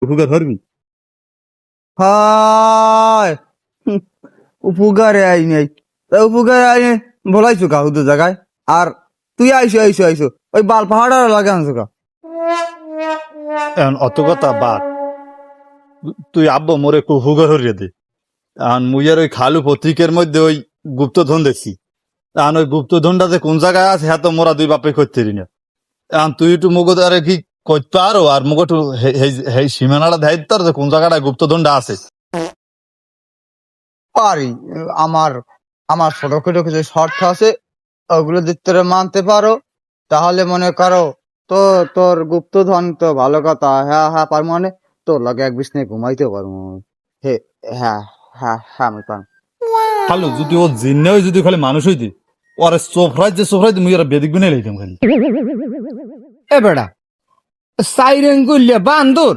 উপকার করবি? হায় উপকারে আই নাই, তা উপকারে আই নাই বলাইছো কা হুদু জায়গায়? আর তুই আইসো ওই বাল পাহাড় লাগে আনছো কা? এখন অত কথা বাদ, তুই আব্বা মোরে একটু উপকার হরিয়ে দে। এখন মুইয়ার ওই খালু পত্রিকার মধ্যে ওই গুপ্তধন দেখছি। এখন ওই গুপ্তধনটা যে কোন জায়গায় আছে হ্যাঁ তো মোরা দুই বাপে করতে না। এখন তুই একটু মুগত আরে কি করতে পারো, আর মুগ একটু সীমানাটা দেয় তোর যে কোন জায়গাটায় গুপ্তধনটা আছে। পারি, আমার আমার ছোট ছোট কিছু শর্ত আছে, ওগুলো যদি তোরা মানতে পারো তাহলে মনে করো তো তোর গুপ্তধন তো ভালো কথা। হ্যাঁ হ্যাঁ পারবো, মানে তোর লাগে এক বিছনায় ঘুমাইতে পারবো। হে, হ্যাঁ হ্যাঁ হ্যাঁ আমি পারবো। খালু যদি ও জিন্নে যদি খালি মানুষ হইতে, ওর সোফরাই মুই আর বেদিক বিনে লইতাম খালি। এ বেড়া সাইরেন গুলিয়া বান্দর